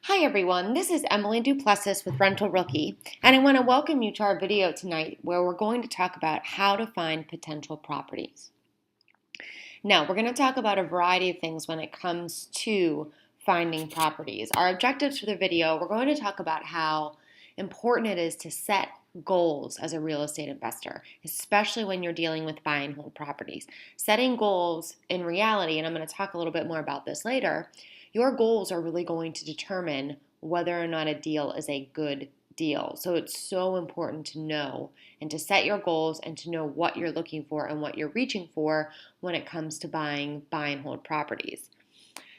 Hi everyone, this is Emily Duplessis with Rental Rookie, and I want to welcome you to our video tonight where we're going to talk about how to find potential properties. Now, we're going to talk about a variety of things when it comes to finding properties. Our objectives for the video, we're going to talk about how important it is to set goals as a real estate investor, especially when you're dealing with buy and hold properties. Setting goals in reality, and I'm going to talk a little bit more about this later, your goals are really going to determine whether or not a deal is a good deal. So it's so important to know and to set your goals and to know what you're looking for and what you're reaching for when it comes to buying buy and hold properties.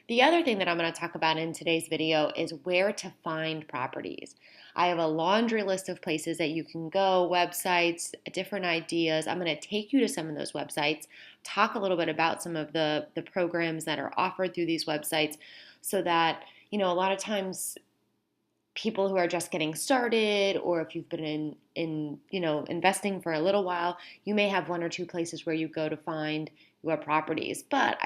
The other thing that I'm going to talk about in today's video is where to find properties. I have a laundry list of places that you can go, websites, different ideas. I'm going to take you to some of those websites, talk a little bit about some of the programs that are offered through these websites so that, a lot of times people who are just getting started, or if you've been investing for a little while, you may have one or two places where you go to find your properties. But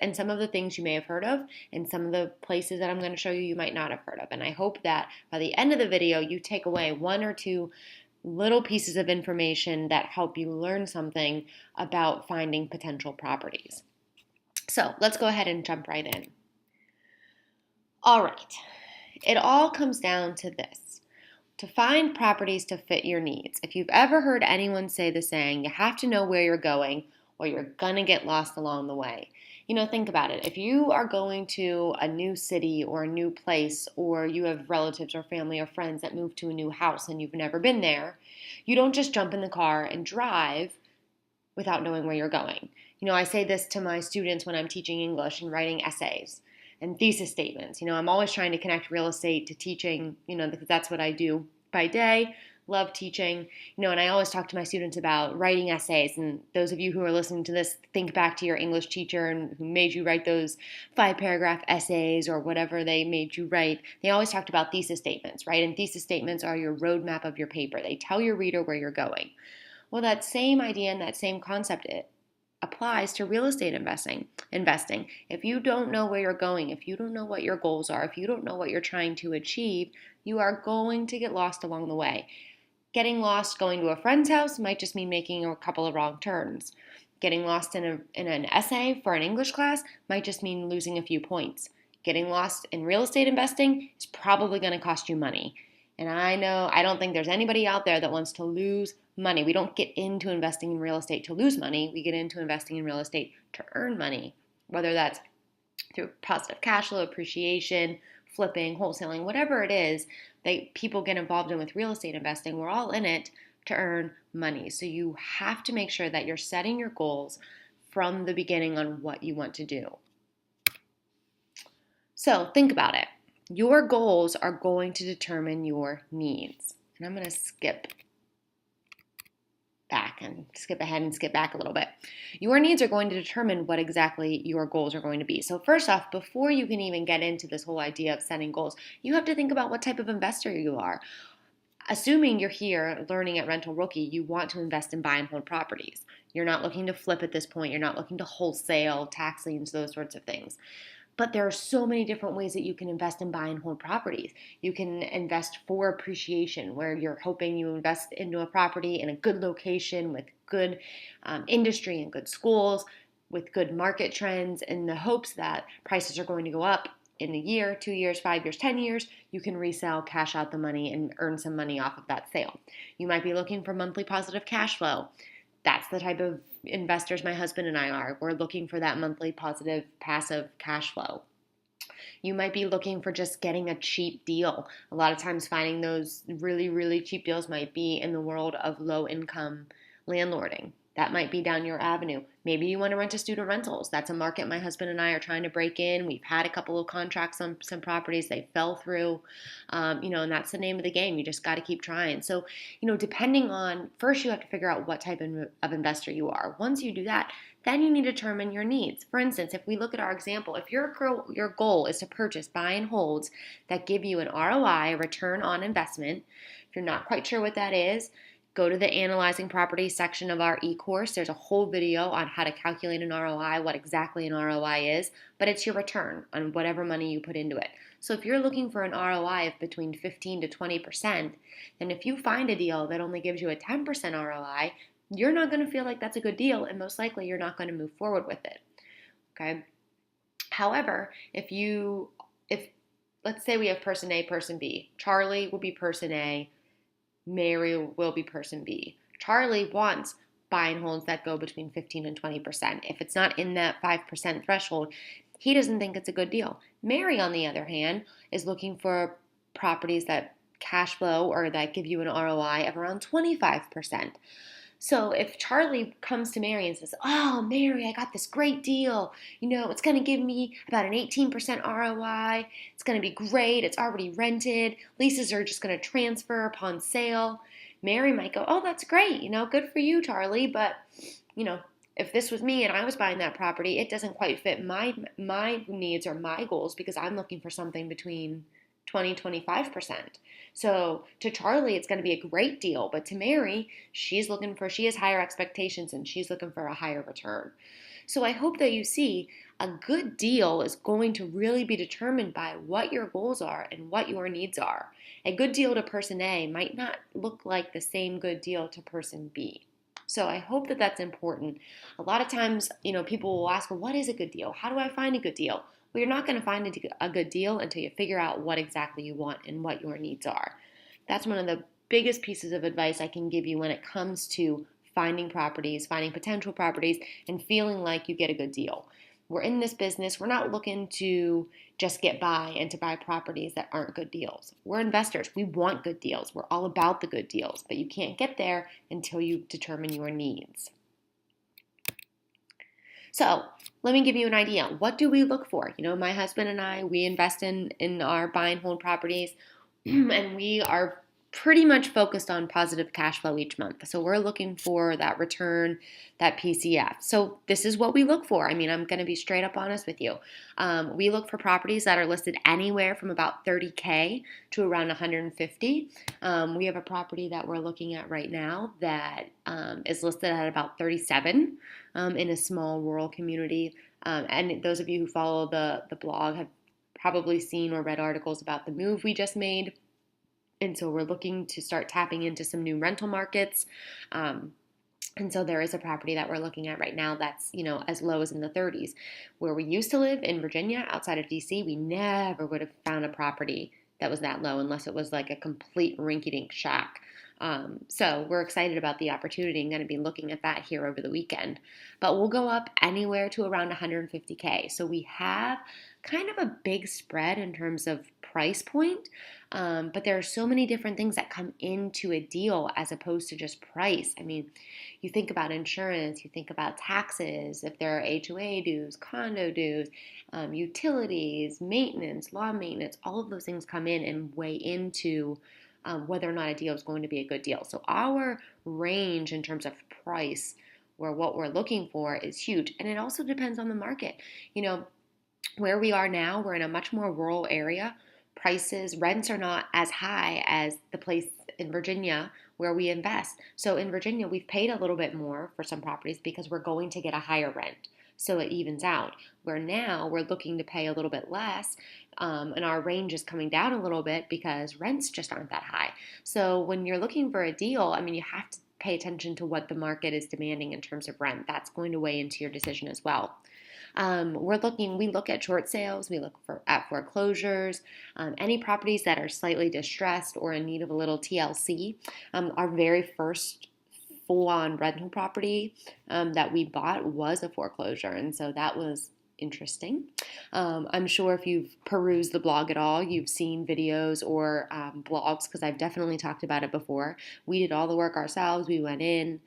and some of the things you may have heard of, and some of the places that I'm going to show you, you might not have heard of. And I hope that by the end of the video, you take away one or two little pieces of information that help you learn something about finding potential properties. So let's go ahead and jump right in. All right. It all comes down to this: to find properties to fit your needs. If you've ever heard anyone say the saying, you have to know where you're going or you're gonna get lost along the way. Think about it. If you are going to a new city or a new place, or you have relatives or family or friends that move to a new house and you've never been there, you don't just jump in the car and drive without knowing where you're going. I say this to my students when I'm teaching English and writing essays and thesis statements. I'm always trying to connect real estate to teaching, because that's what I do by day. Love teaching, and I always talk to my students about writing essays. And those of you who are listening to this, think back to your English teacher and who made you write those 5-paragraph essays or whatever they made you write. They always talked about thesis statements, right? And thesis statements are your roadmap of your paper. They tell your reader where you're going. Well, that same idea and that same concept, it applies to real estate investing. If you don't know where you're going, if you don't know what your goals are, if you don't know what you're trying to achieve, you are going to get lost along the way. Getting lost going to a friend's house might just mean making a couple of wrong turns. Getting lost in an essay for an English class might just mean losing a few points. Getting lost in real estate investing is probably going to cost you money. And I don't think there's anybody out there that wants to lose money. We don't get into investing in real estate to lose money. We get into investing in real estate to earn money, whether that's through positive cash flow, appreciation, flipping, wholesaling, whatever it is that people get involved in with real estate investing. We're all in it to earn money. So you have to make sure that you're setting your goals from the beginning on what you want to do. So think about it. Your goals are going to determine your needs. And I'm going to skip ahead and skip back a little bit. Your needs are going to determine what exactly your goals are going to be. So first off, before you can even get into this whole idea of setting goals, you have to think about what type of investor you are. Assuming you're here learning at Rental Rookie, you want to invest in buy and hold properties. You're not looking to flip at this point. You're not looking to wholesale, tax liens, those sorts of things. But there are so many different ways that you can invest in buy and hold properties. You can invest for appreciation, where you're hoping you invest into a property in a good location with good industry and good schools, with good market trends, in the hopes that prices are going to go up in a year, 2 years, 5 years, 10 years. You can resell, cash out the money, and earn some money off of that sale. You might be looking for monthly positive cash flow. That's the type of investors my husband and I are. We're looking for that monthly positive passive cash flow. You might be looking for just getting a cheap deal. A lot of times finding those really, really cheap deals might be in the world of low income landlording. That might be down your avenue. Maybe you want to rent to student rentals. That's a market my husband and I are trying to break in. We've had a couple of contracts on some properties. They fell through, and that's the name of the game. You just got to keep trying. So, depending on, first you have to figure out what type of investor you are. Once you do that, then you need to determine your needs. For instance, if we look at our example, if your goal is to purchase buy and holds that give you an ROI, a return on investment, if you're not quite sure what that is, go to the Analyzing Property section of our e-course. There's a whole video on how to calculate an ROI, what exactly an ROI is, but it's your return on whatever money you put into it. So if you're looking for an ROI of between 15 to 20%, then if you find a deal that only gives you a 10% ROI, you're not going to feel like that's a good deal, and most likely you're not going to move forward with it. Okay? However, if let's say we have person A, person B. Charlie will be person A, Mary will be person B. Charlie wants buy and holds that go between 15 and 20%. If it's not in that 5% threshold, he doesn't think it's a good deal. Mary, on the other hand, is looking for properties that cash flow or that give you an ROI of around 25%. So if Charlie comes to Mary and says, "Oh, Mary, I got this great deal. It's going to give me about an 18% ROI. It's going to be great. It's already rented. Leases are just going to transfer upon sale." Mary might go, "Oh, that's great. Good for you, Charlie. But, if this was me and I was buying that property, it doesn't quite fit my needs or my goals because I'm looking for something between 20-25%. So to Charlie, it's going to be a great deal, but to Mary, she has higher expectations and she's looking for a higher return. So I hope that you see a good deal is going to really be determined by what your goals are and what your needs are. A good deal to person A might not look like the same good deal to person B. So I hope that that's important. A lot of times, people will ask, well, what is a good deal? How do I find a good deal? Well, you're not going to find a good deal until you figure out what exactly you want and what your needs are. That's one of the biggest pieces of advice I can give you when it comes to finding properties, finding potential properties, and feeling like you get a good deal. We're in this business. We're not looking to just get by and to buy properties that aren't good deals. We're investors. We want good deals. We're all about the good deals, but you can't get there until you determine your needs. So let me give you an idea. What do we look for? My husband and I, we invest in our buy and hold properties, and we are pretty much focused on positive cash flow each month. So we're looking for that return, that PCF. So this is what we look for. I'm going to be straight up honest with you. We look for properties that are listed anywhere from about $30K to around $150. We have a property that we're looking at right now that is listed at about $37 in a small rural community. And those of you who follow the blog have probably seen or read articles about the move we just made. And so we're looking to start tapping into some new rental markets. And so there is a property that we're looking at right now that's, as low as in the 30s. Where we used to live in Virginia, outside of DC, we never would have found a property that was that low unless it was like a complete rinky-dink shack. So we're excited about the opportunity and going to be looking at that here over the weekend. But we'll go up anywhere to around 150K. So we have kind of a big spread in terms of price point, but there are so many different things that come into a deal as opposed to just price. You think about insurance, you think about taxes, if there are HOA dues, condo dues, utilities, maintenance, law maintenance, all of those things come in and weigh into whether or not a deal is going to be a good deal. So our range in terms of price or what we're looking for is huge. And it also depends on the market. Where we are now, we're in a much more rural area. Rents are not as high as the place in Virginia where we invest. So in Virginia, we've paid a little bit more for some properties because we're going to get a higher rent. So it evens out. Where now we're looking to pay a little bit less, and our range is coming down a little bit because rents just aren't that high. So when you're looking for a deal, you have to pay attention to what the market is demanding in terms of rent. That's going to weigh into your decision as well. We look at short sales, we look at foreclosures, any properties that are slightly distressed or in need of a little TLC. Our very first full-on rental property that we bought was a foreclosure, and so that was interesting. I'm sure if you've perused the blog at all, you've seen videos or blogs, because I've definitely talked about it before. We did all the work ourselves. We went in,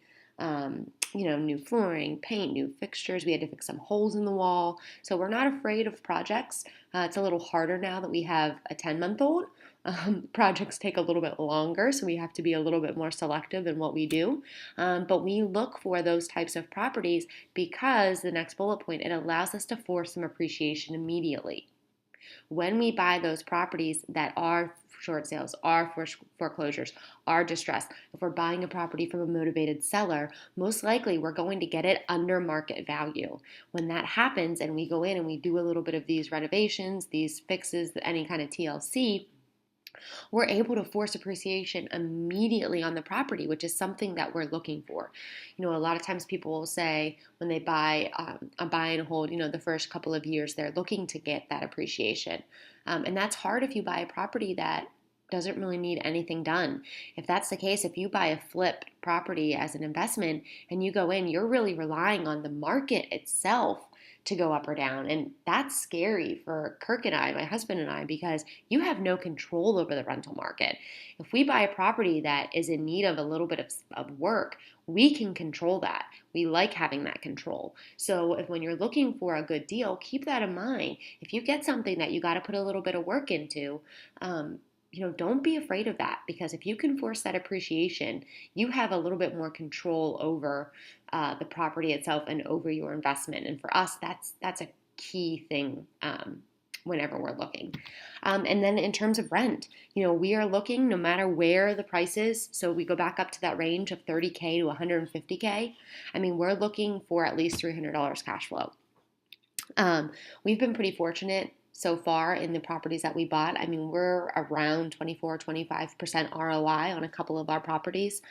new flooring, paint, new fixtures. We had to fix some holes in the wall. So we're not afraid of projects. It's a little harder now that we have a 10-month-old. Projects take a little bit longer, so we have to be a little bit more selective in what we do. But we look for those types of properties because the next bullet point, it allows us to force some appreciation immediately. When we buy those properties that are short sales, are foreclosures, are distress. If we're buying a property from a motivated seller, most likely we're going to get it under market value. When that happens and we go in and we do a little bit of these renovations, these fixes, any kind of TLC, we're able to force appreciation immediately on the property, which is something that we're looking for. A lot of times people will say when they buy a buy and hold, the first couple of years, they're looking to get that appreciation. And that's hard if you buy a property that doesn't really need anything done. If that's the case, if you buy a flip property as an investment and you go in, you're really relying on the market itself to go up or down. And that's scary for Kirk and I, my husband and I, because you have no control over the rental market. If we buy a property that is in need of a little bit of work, we can control that. We like having that control. So when you're looking for a good deal, keep that in mind. If you get something that you got to put a little bit of work into, don't be afraid of that, because if you can force that appreciation, you have a little bit more control over the property itself and over your investment. And for us, that's a key thing whenever we're looking. And then in terms of rent, we are looking no matter where the price is. So we go back up to that range of $30K to $150K. We're looking for at least $300 cash flow. We've been pretty fortunate so far in the properties that we bought. We're around 24-25% ROI on a couple of our properties,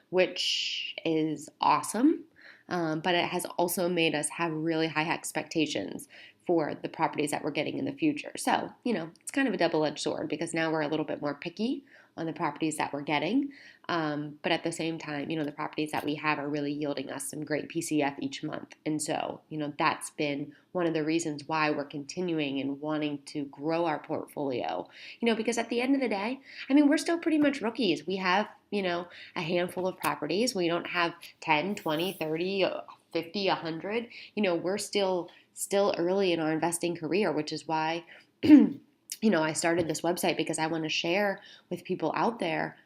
which is awesome. But it has also made us have really high expectations for the properties that we're getting in the future. So, it's kind of a double-edged sword, because now we're a little bit more picky on the properties that we're getting. But at the same time, the properties that we have are really yielding us some great PCF each month. And so, that's been one of the reasons why we're continuing and wanting to grow our portfolio, because at the end of the day, we're still pretty much rookies. We have, a handful of properties. We don't have 10, 20, 30, 50, 100. We're still early in our investing career, which is why I started this website, because I want to share with people out there,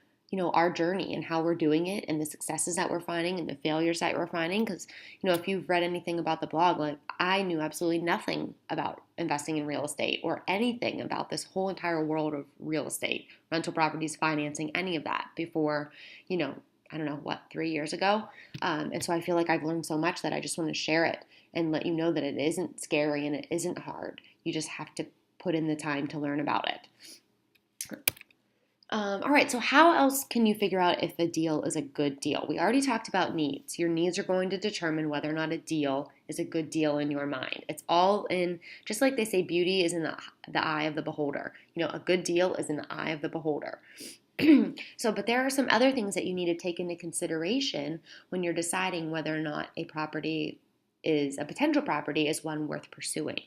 our journey and how we're doing it, and the successes that we're finding and the failures that we're finding. Because, if you've read anything about the blog, I knew absolutely nothing about investing in real estate or anything about this whole entire world of real estate, rental properties, financing, any of that before, I don't know, 3 years ago. And so I feel like I've learned so much that I just want to share it and let you know that it isn't scary and it isn't hard. You just have to put in the time to learn about it. All right, so how else can you figure out if a deal is a good deal? We already talked about needs. Your needs are going to determine whether or not a deal is a good deal in your mind. It's all in, just like they say, beauty is in the eye of the beholder. A good deal is in the eye of the beholder. But there are some other things that you need to take into consideration when you're deciding whether or not a potential property is one worth pursuing.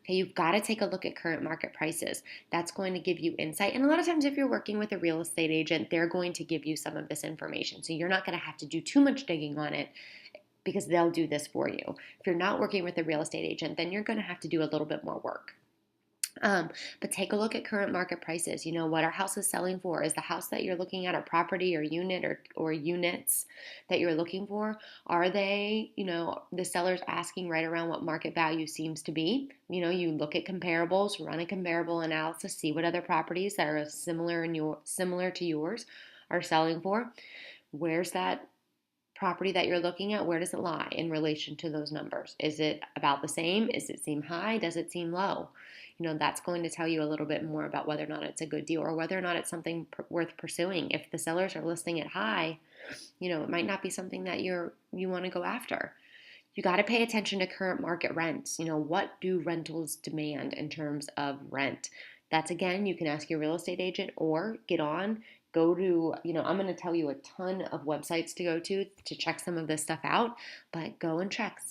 Okay, you've got to take a look at current market prices. That's going to give you insight. And a lot of times if you're working with a real estate agent, they're going to give you some of this information. So you're not going to have to do too much digging on it, because they'll do this for you. If you're not working with a real estate agent, then you're going to have to do a little bit more work. But take a look at current market prices. What our house is selling for. Is the house that you're looking at a property or unit or units that you're looking for? Are they, the seller's asking right around what market value seems to be? You look at comparables, run a comparable analysis, see what other properties that are similar to yours are selling for. Where's that property that you're looking at? Where does it lie in relation to those numbers? Is it about the same? Does it seem high? Does it seem low? That's going to tell you a little bit more about whether or not it's a good deal or whether or not it's something worth pursuing. If the sellers are listing it high, it might not be something that you want to go after. You got to pay attention to current market rents. What do rentals demand in terms of rent? That's, again, you can ask your real estate agent or go to, I'm going to tell you a ton of websites to go to check some of this stuff out, but go and check.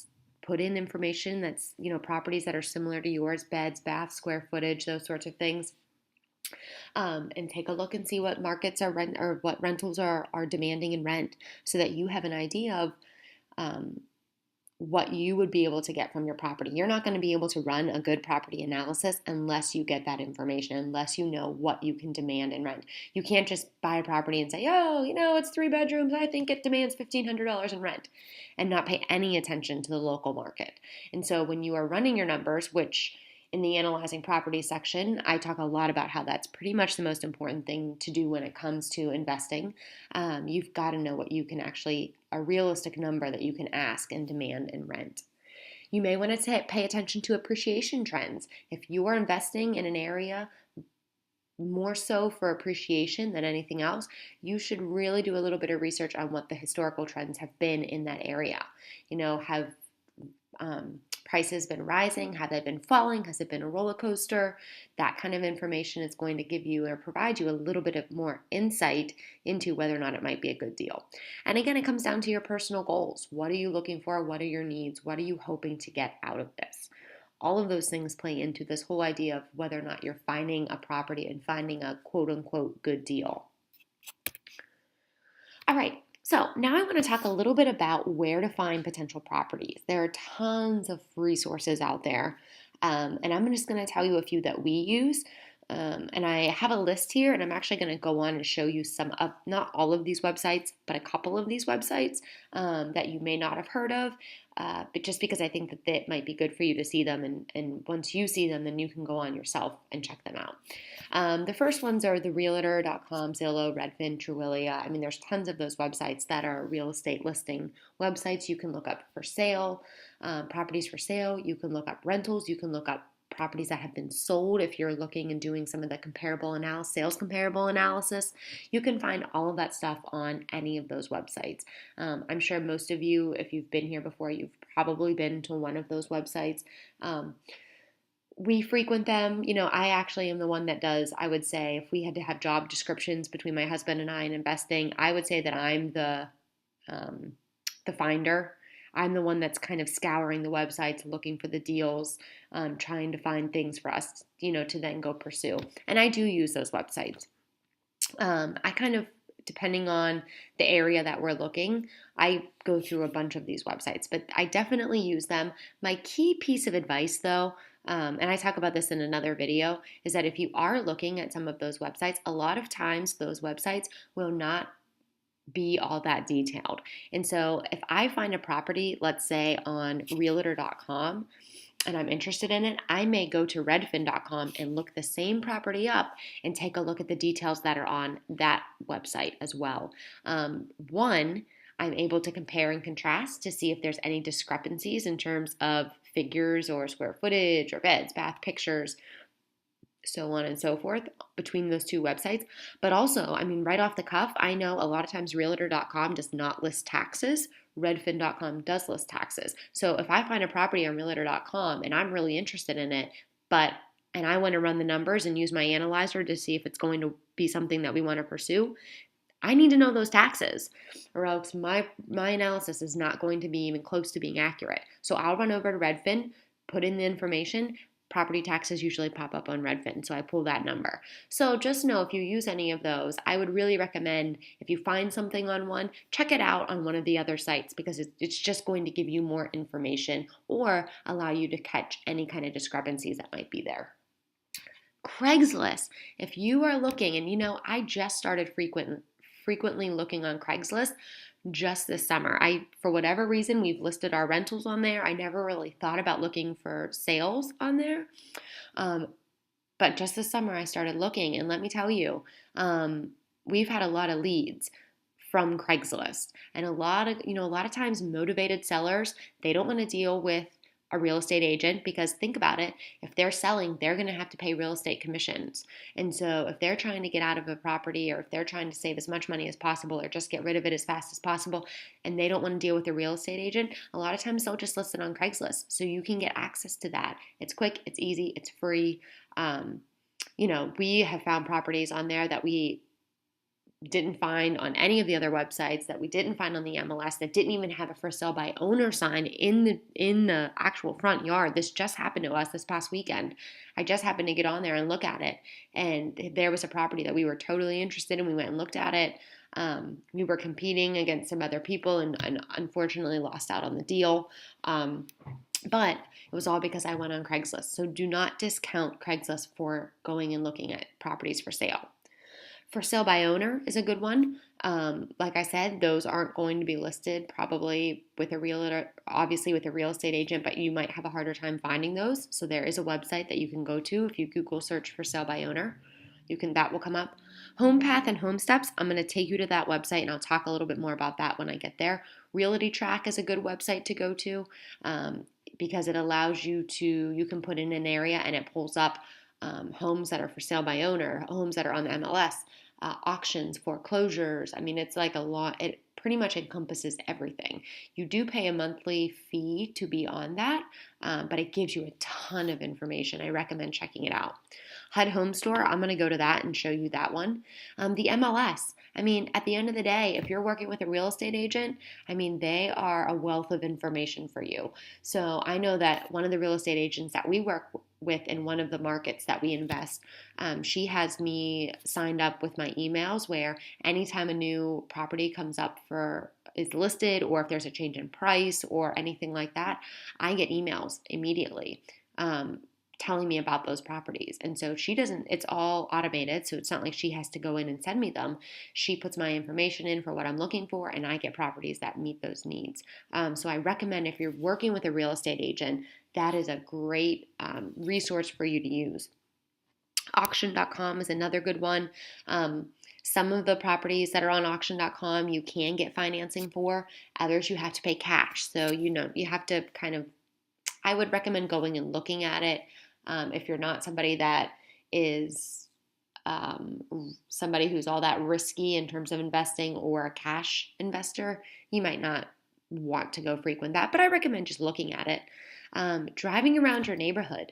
Put in information that's, properties that are similar to yours, beds, baths, square footage, those sorts of things. And take a look and see what markets are what rentals are demanding in rent, so that you have an idea of what you would be able to get from your property. You're not going to be able to run a good property analysis unless you get that information, unless you know what you can demand in rent. You can't just buy a property and say, it's 3 bedrooms, I think it demands $1,500 in rent, and not pay any attention to the local market. And so when you are running your numbers, which in the analyzing property section, I talk a lot about how that's pretty much the most important thing to do when it comes to investing. You've got to know what you can actually, a realistic number that you can ask and demand in rent. You may want to pay attention to appreciation trends. If you are investing in an area more so for appreciation than anything else, you should really do a little bit of research on what the historical trends have been in that area. Have prices been rising? Have they been falling? Has it been a roller coaster? That kind of information is going to give you or provide you a little bit of more insight into whether or not it might be a good deal. And again, it comes down to your personal goals. What are you looking for? What are your needs? What are you hoping to get out of this? All of those things play into this whole idea of whether or not you're finding a property and finding a quote-unquote good deal. All right, so now I want to talk a little bit about where to find potential properties. There are tons of resources out there, and I'm just going to tell you a few that we use. And I have a list here, and I'm actually going to go on and show you some of, not all of these websites, but a couple of these websites that you may not have heard of, but just because I think that it might be good for you to see them, and once you see them, then you can go on yourself and check them out. The first ones are the Realtor.com, Zillow, Redfin, Trulia. I mean, there's tons of those websites that are real estate listing websites. You can look up for sale, properties for sale. You can look up rentals. You can look up properties that have been sold. If you're looking and doing some of the comparable analysis, sales comparable analysis, you can find all of that stuff on any of those websites. I'm sure most of you, if you've been here before, you've probably been to one of those websites. We frequent them. I actually am the one that does, I would say, if we had to have job descriptions between my husband and I in investing, I would say that I'm the finder. I'm the one that's kind of scouring the websites, looking for the deals, trying to find things for us, to then go pursue. And I do use those websites. I kind of, depending on the area that we're looking, I go through a bunch of these websites, but I definitely use them. My key piece of advice, though, and I talk about this in another video, is that if you are looking at some of those websites, a lot of times those websites will not be all that detailed. And so if I find a property, let's say on Realtor.com, and I'm interested in it, I may go to Redfin.com and look the same property up and take a look at the details that are on that website as well. One, I'm able to compare and contrast to see if there's any discrepancies in terms of figures or square footage or beds, bath pictures, so on and so forth between those two websites. But also, right off the cuff, I know a lot of times Realtor.com does not list taxes. Redfin.com does list taxes. So if I find a property on Realtor.com and I'm really interested in it, and I want to run the numbers and use my analyzer to see if it's going to be something that we want to pursue, I need to know those taxes, or else my analysis is not going to be even close to being accurate. So I'll run over to Redfin, put in the information. Property taxes usually pop up on Redfin, so I pull that number. So just know if you use any of those, I would really recommend, if you find something on one, check it out on one of the other sites, because it's just going to give you more information or allow you to catch any kind of discrepancies that might be there. Craigslist. If you are looking, and I just started frequently looking on Craigslist just this summer. For whatever reason, we've listed our rentals on there. I never really thought about looking for sales on there. But just this summer, I started looking, and let me tell you, we've had a lot of leads from Craigslist, and a lot of times motivated sellers, they don't want to deal with a real estate agent, because think about it, if they're selling, they're going to have to pay real estate commissions. And so if they're trying to get out of a property, or if they're trying to save as much money as possible, or just get rid of it as fast as possible, and they don't want to deal with a real estate agent, a lot of times they'll just list it on Craigslist. So you can get access to that. It's quick, it's easy, it's free. We have found properties on there that we didn't find on any of the other websites, that we didn't find on the MLS, that didn't even have a for sale by owner sign in the actual front yard. This just happened to us this past weekend. I just happened to get on there and look at it, and there was a property that we were totally interested in. We went and looked at it. We were competing against some other people and unfortunately lost out on the deal. But it was all because I went on Craigslist. So do not discount Craigslist for going and looking at properties for sale. For sale by owner is a good one. Like I said, those aren't going to be listed probably with a realtor, obviously with a real estate agent, but you might have a harder time finding those. So there is a website that you can go to if you Google search for sale by owner. That will come up. HomePath and HomeSteps, I'm going to take you to that website and I'll talk a little bit more about that when I get there. Realty Track is a good website to go to because it allows you can put in an area and it pulls up homes that are for sale by owner, homes that are on the MLS, auctions, foreclosures. I mean, it's like a lot. It pretty much encompasses everything. You do pay a monthly fee to be on that, but it gives you a ton of information. I recommend checking it out. HUD Home Store, I'm going to go to that and show you that one. The MLS, I mean, at the end of the day, if you're working with a real estate agent, I mean, they are a wealth of information for you. So I know that one of the real estate agents that we work with in one of the markets that we invest, she has me signed up with my emails where anytime a new property comes up is listed, or if there's a change in price or anything like that, I get emails immediately telling me about those properties. And so it's all automated. So it's not like she has to go in and send me them. She puts my information in for what I'm looking for, and I get properties that meet those needs. So I recommend if you're working with a real estate agent, that is a great resource for you to use. Auction.com is another good one. Some of the properties that are on auction.com you can get financing for. Others you have to pay cash. So, you have to I would recommend going and looking at it. If you're not somebody that is somebody who's all that risky in terms of investing or a cash investor, you might not want to go frequent that. But I recommend just looking at it. Driving around your neighborhood.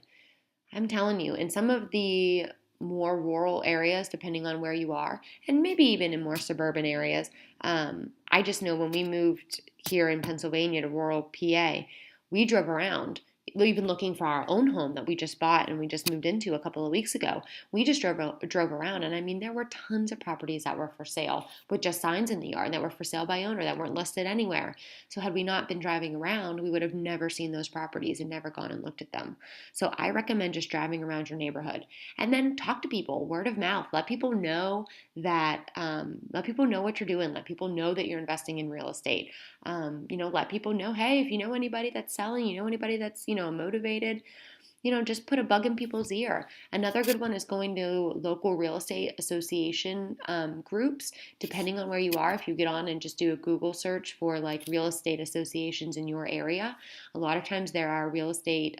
I'm telling you, in some of the more rural areas, depending on where you are, and maybe even in more suburban areas, I just know when we moved here in Pennsylvania to rural PA, we drove around, even looking for our own home that we just bought and we just moved into a couple of weeks ago. We just drove around, and I mean, there were tons of properties that were for sale with just signs in the yard that were for sale by owner that weren't listed anywhere. So had we not been driving around, we would have never seen those properties and never gone and looked at them. So I recommend just driving around your neighborhood and then talk to people, word of mouth. Let people know let people know what you're doing. Let people know that you're investing in real estate. Let people know, hey, if you know anybody that's selling, anybody that's, motivated, just put a bug in people's ear. Another good one is going to local real estate association groups, depending on where you are. If you get on and just do a Google search for like real estate associations in your area, a lot of times there are real estate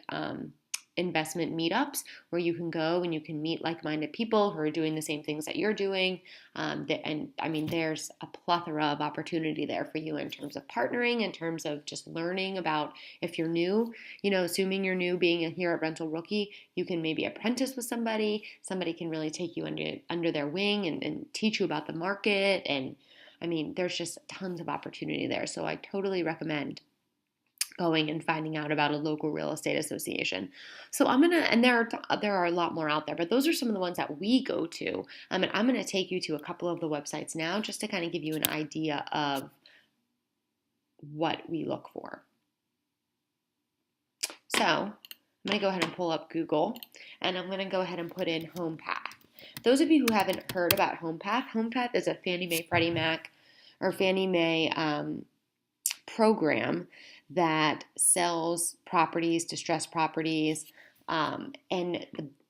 investment meetups where you can go and you can meet like-minded people who are doing the same things that you're doing. And I mean, there's a plethora of opportunity there for you in terms of partnering, in terms of just learning about if you're new, assuming you're new being here at Rental Rookie, you can maybe apprentice with somebody. Somebody can really take you under their wing and teach you about the market. And I mean, there's just tons of opportunity there. So I totally recommend going and finding out about a local real estate association. So there are a lot more out there, but those are some of the ones that we go to. And I'm going to take you to a couple of the websites now just to kind of give you an idea of what we look for. So I'm going to go ahead and pull up Google, and I'm going to go ahead and put in HomePath. Those of you who haven't heard about HomePath is a Fannie Mae, Freddie Mac, or Fannie Mae program that sells properties, distressed properties, and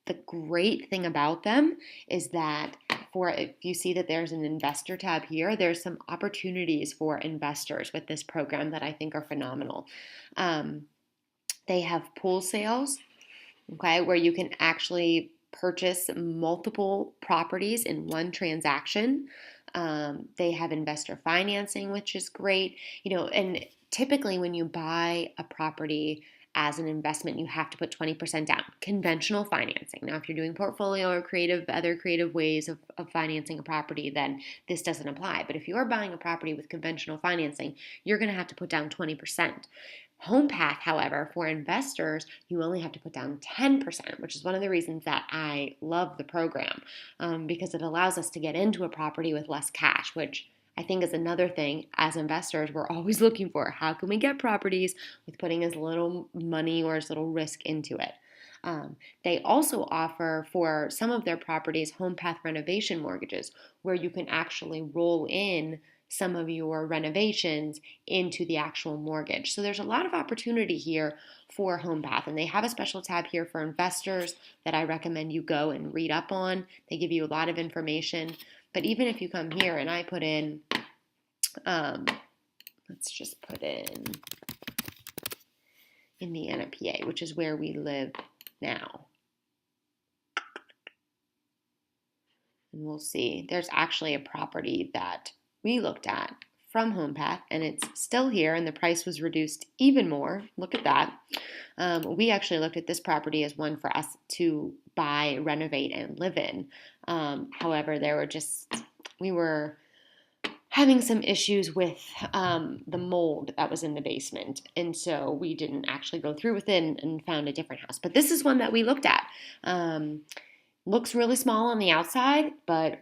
the great thing about them is that if you see that there's an investor tab here, there's some opportunities for investors with this program that I think are phenomenal. They have pool sales, okay, where you can actually purchase multiple properties in one transaction. They have investor financing, which is great, and typically when you buy a property as an investment, you have to put 20% down. Conventional financing. Now, if you're doing portfolio or other creative ways of financing a property, then this doesn't apply. But if you're buying a property with conventional financing, you're going to have to put down 20%. HomePath, however, for investors, you only have to put down 10%, which is one of the reasons that I love the program, because it allows us to get into a property with less cash, which I think is another thing as investors we're always looking for. How can we get properties with putting as little money or as little risk into it? They also offer for some of their properties home path renovation mortgages where you can actually roll in some of your renovations into the actual mortgage. So there's a lot of opportunity here for HomePath, and they have a special tab here for investors that I recommend you go and read up on. They give you a lot of information. But even if you come here and I put in, let's just put in Indiana, PA, which is where we live now. And we'll see. There's actually a property that we looked at from HomePath, and it's still here, and the price was reduced even more. Look at that. We actually looked at this property as one for us to buy, renovate, and live in. However, we were having some issues with the mold that was in the basement, and so we didn't actually go through with it and found a different house. But this is one that we looked at. Looks really small on the outside, but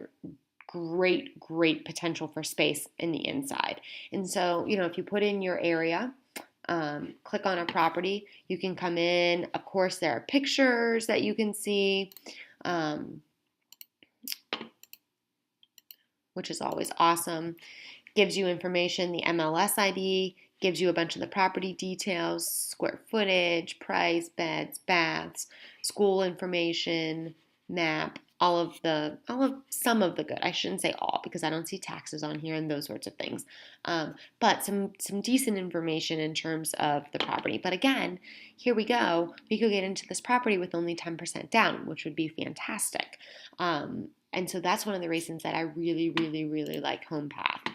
great potential for space in the inside. And so, if you put in your area, click on a property, you can come in. Of course, there are pictures that you can see, which is always awesome. Gives you information, the MLS ID, gives you a bunch of the property details, square footage, price, beds, baths, school information, map, some of the good. I shouldn't say all because I don't see taxes on here and those sorts of things. But some decent information in terms of the property. But again, here we go. We could get into this property with only 10% down, which would be fantastic. And so that's one of the reasons that I really like HomePath.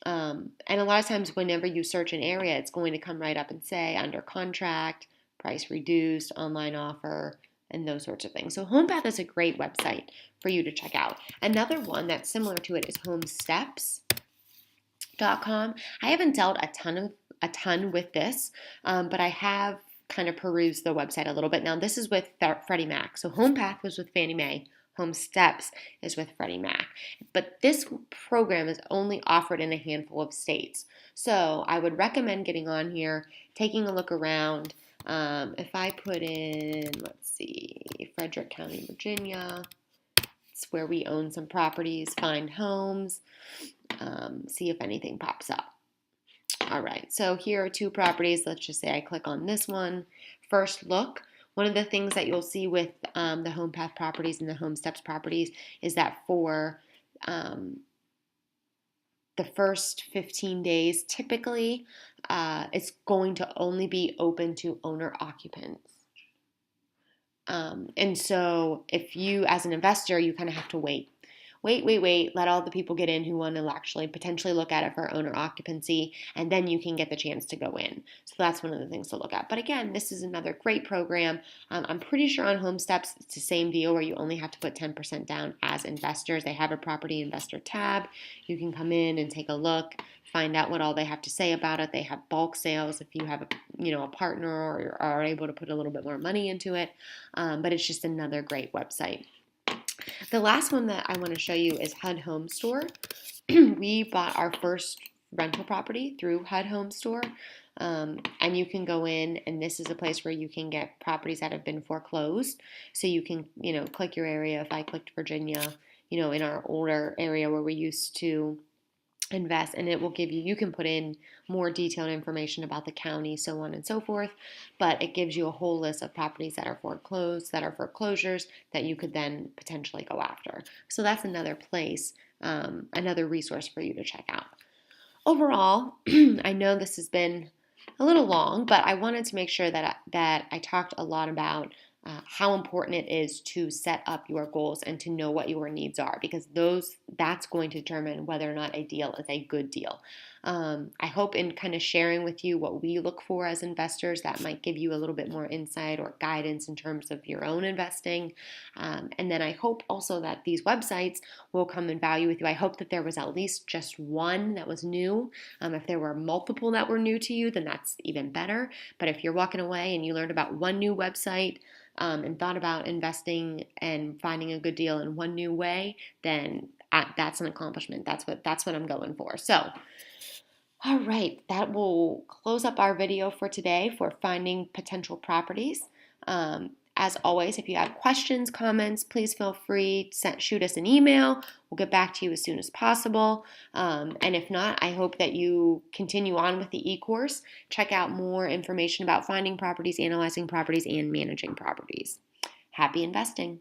And a lot of times whenever you search an area, it's going to come right up and say under contract, price reduced, online offer, and those sorts of things. So HomePath is a great website for you to check out. Another one that's similar to it is homesteps.com. I haven't dealt a ton with this, but I have kind of perused the website a little bit. Now this is with Freddie Mac. So HomePath was with Fannie Mae. HomeSteps is with Freddie Mac. But this program is only offered in a handful of states. So I would recommend getting on here, taking a look around. If I put in, let's see, Frederick County, Virginia, it's where we own some properties, find homes, see if anything pops up. All right, so here are two properties. Let's just say I click on this one. First look. One of the things that you'll see with the HomePath properties and the HomeSteps properties is that for the first 15 days, typically, it's going to only be open to owner occupants. And so if you, as an investor, you kind of have to wait, let all the people get in who want to actually potentially look at it for owner occupancy, and then you can get the chance to go in. So that's one of the things to look at. But again, this is another great program. I'm pretty sure on HomeSteps, it's the same deal where you only have to put 10% down as investors. They have a property investor tab. You can come in and take a look, find out what all they have to say about it. They have bulk sales if you have a partner or are able to put a little bit more money into it. But it's just another great website. The last one that I want to show you is HUD Home Store. We bought our first rental property through HUD Home Store. And you can go in, and this is a place where you can get properties that have been foreclosed. So you can, click your area. If I clicked Virginia, in our older area where we used to invest, and it will give you can put in more detailed information about the county, so on and so forth, but it gives you a whole list of properties that are foreclosed, that are foreclosures, that you could then potentially go after. So that's another place, another resource for you to check out. Overall, I know this has been a little long, but I wanted to make sure that I talked a lot about how important it is to set up your goals and to know what your needs are, because that's going to determine whether or not a deal is a good deal. I hope in kind of sharing with you what we look for as investors, that might give you a little bit more insight or guidance in terms of your own investing. And then I hope also that these websites will come in value with you. I hope that there was at least just one that was new. If there were multiple that were new to you, then that's even better. But if you're walking away and you learned about one new website, and thought about investing and finding a good deal in one new way, then that's an accomplishment. That's what I'm going for. So, all right, that will close up our video for today for finding potential properties. As As always, if you have questions, comments, please feel free to shoot us an email. We'll get back to you as soon as possible. And if not, I hope that you continue on with the e-course. Check out more information about finding properties, analyzing properties, and managing properties. Happy investing!